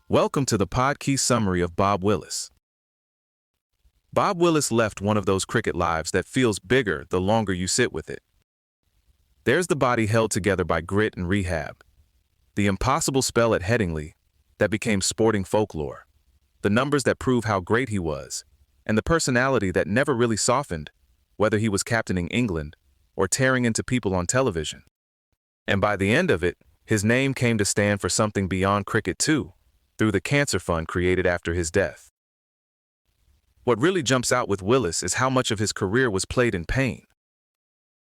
Welcome to the Podkey summary of Bob Willis. Bob Willis left one of those cricket lives that feels bigger the longer you sit with it. There's the body held together by grit and rehab, the impossible spell at Headingley that became sporting folklore, the numbers that prove how great he was, and the personality that never really softened, whether he was captaining England or tearing into people on television. And by the end of it, his name came to stand for something beyond cricket too, through the cancer fund created after his death. What really jumps out with Willis is how much of his career was played in pain.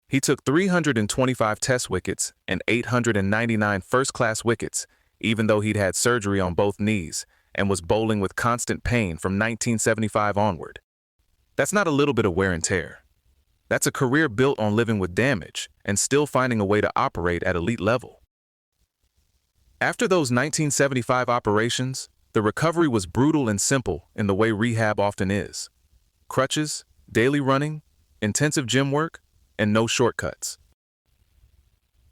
He took 325 test wickets and 899 first-class wickets, even though he'd had surgery on both knees and was bowling with constant pain from 1975 onward. That's not a little bit of wear and tear. That's a career built on living with damage and still finding a way to operate at elite level. After those 1975 operations, the recovery was brutal and simple in the way rehab often is. Crutches, daily running, intensive gym work, and no shortcuts.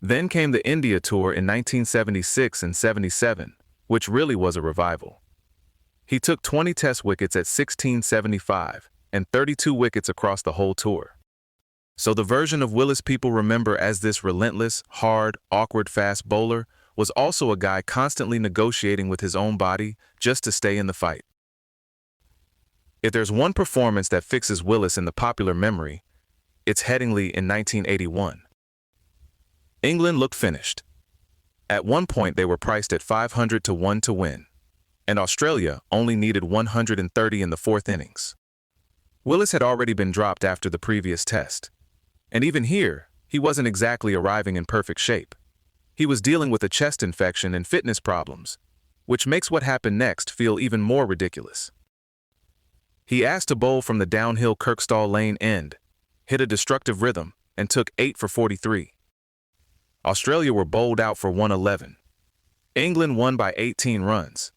Then came the India tour in 1976 and 77, which really was a revival. He took 20 test wickets at 1675 and 32 wickets across the whole tour. So the version of Willis people remember as this relentless, hard, awkward fast bowler was also a guy constantly negotiating with his own body just to stay in the fight. If there's one performance that fixes Willis in the popular memory, it's Headingley in 1981. England looked finished. At one point they were priced at 500 to 1 to win, and Australia only needed 130 in the fourth innings. Willis had already been dropped after the previous test, and even here, he wasn't exactly arriving in perfect shape. He was dealing with a chest infection and fitness problems, which makes what happened next feel even more ridiculous. He asked to bowl from the downhill Kirkstall Lane end, hit a destructive rhythm, and took 8 for 43. Australia were bowled out for 111. England won by 18 runs.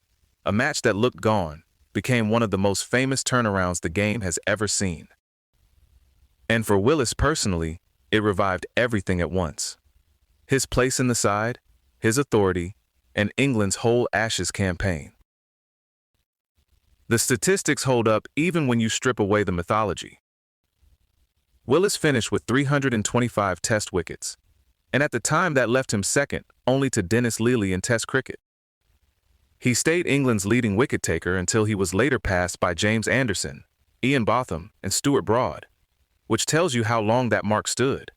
A match that looked gone became one of the most famous turnarounds the game has ever seen. And for Willis personally, it revived everything at once. His place in the side, his authority, and England's whole Ashes campaign. The statistics hold up even when you strip away the mythology. Willis finished with 325 test wickets, and at the time that left him second only to Dennis Lillee in Test cricket. He stayed England's leading wicket-taker until he was later passed by James Anderson, Ian Botham, and Stuart Broad, which tells you how long that mark stood.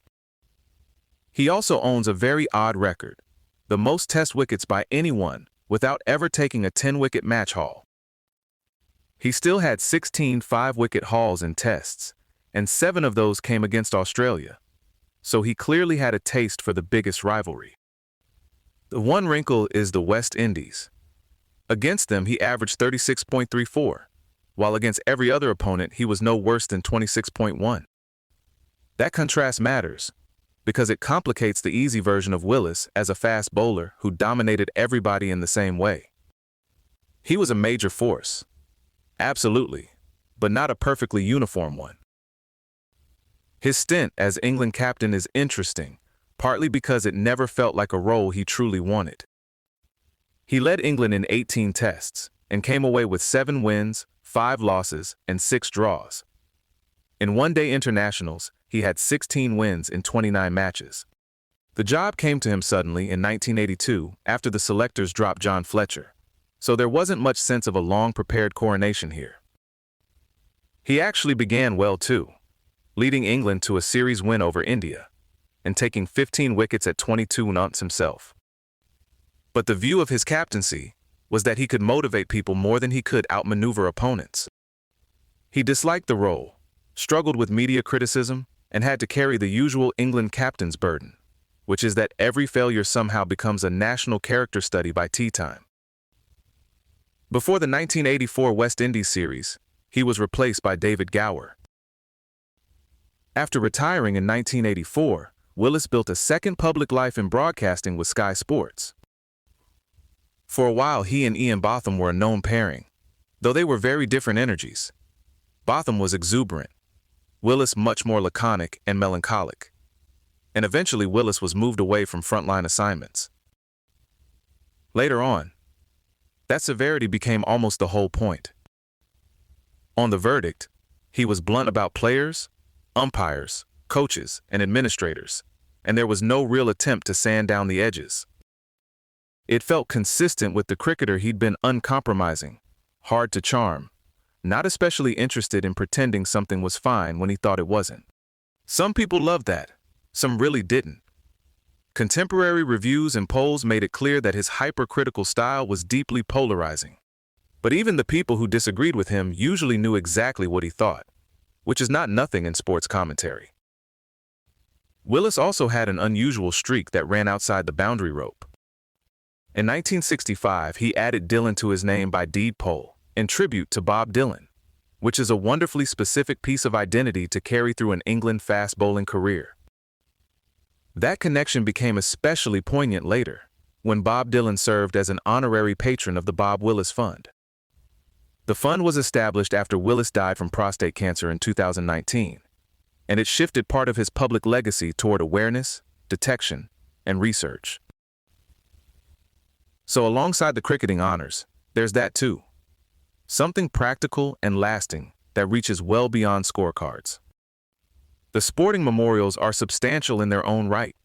He also owns a very odd record, the most test wickets by anyone without ever taking a 10-wicket match haul. He still had 16 5-wicket hauls in tests, and 7 of those came against Australia, so he clearly had a taste for the biggest rivalry. The one wrinkle is the West Indies. Against them, he averaged 36.34, while against every other opponent, he was no worse than 26.1. That contrast matters, because it complicates the easy version of Willis as a fast bowler who dominated everybody in the same way. He was a major force, absolutely, but not a perfectly uniform one. His stint as England captain is interesting, partly because it never felt like a role he truly wanted. He led England in 18 tests and came away with 7 wins, 5 losses, and 6 draws. In one-day internationals, he had 16 wins in 29 matches. The job came to him suddenly in 1982 after the selectors dropped John Fletcher, so there wasn't much sense of a long-prepared coronation here. He actually began well too, leading England to a series win over India and taking 15 wickets at 22 nonts himself. But the view of his captaincy was that he could motivate people more than he could outmaneuver opponents. He disliked the role, struggled with media criticism, and had to carry the usual England captain's burden, which is that every failure somehow becomes a national character study by tea time. Before the 1984 West Indies series, he was replaced by David Gower. After retiring in 1984, Willis built a second public life in broadcasting with Sky Sports. For a while, he and Ian Botham were a known pairing, though they were very different energies. Botham was exuberant, Willis much more laconic and melancholic. And eventually Willis was moved away from frontline assignments. Later on, That severity became almost the whole point. On the verdict, he was blunt about players, umpires, coaches, and administrators, and there was no real attempt to sand down the edges. It felt consistent with the cricketer he'd been: uncompromising, hard to charm, not especially interested in pretending something was fine when he thought it wasn't. Some people loved that, some really didn't. Contemporary reviews and polls made it clear that his hypercritical style was deeply polarizing. But even the people who disagreed with him usually knew exactly what he thought, which is not nothing in sports commentary. Willis also had an unusual streak that ran outside the boundary rope. In 1965, he added Dylan to his name by deed poll, in tribute to Bob Dylan, which is a wonderfully specific piece of identity to carry through an England fast bowling career. That connection became especially poignant later, when Bob Dylan served as an honorary patron of the Bob Willis Fund. The fund was established after Willis died from prostate cancer in 2019, and it shifted part of his public legacy toward awareness, detection, and research. So alongside the cricketing honors, there's that too. Something practical and lasting that reaches well beyond scorecards. The sporting memorials are substantial in their own right.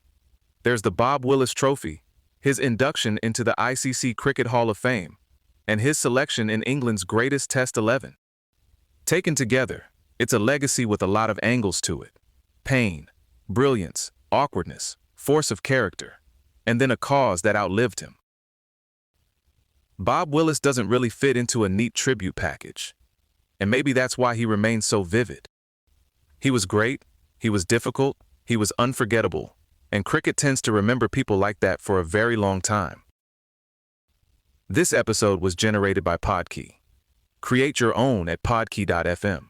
There's the Bob Willis Trophy, his induction into the ICC Cricket Hall of Fame, and his selection in England's greatest Test 11. Taken together, it's a legacy with a lot of angles to it: pain, brilliance, awkwardness, force of character, and then a cause that outlived him. Bob Willis doesn't really fit into a neat tribute package, and maybe that's why he remains so vivid. He was great, he was difficult, he was unforgettable, and cricket tends to remember people like that for a very long time. This episode was generated by Podkey. Create your own at podkey.fm.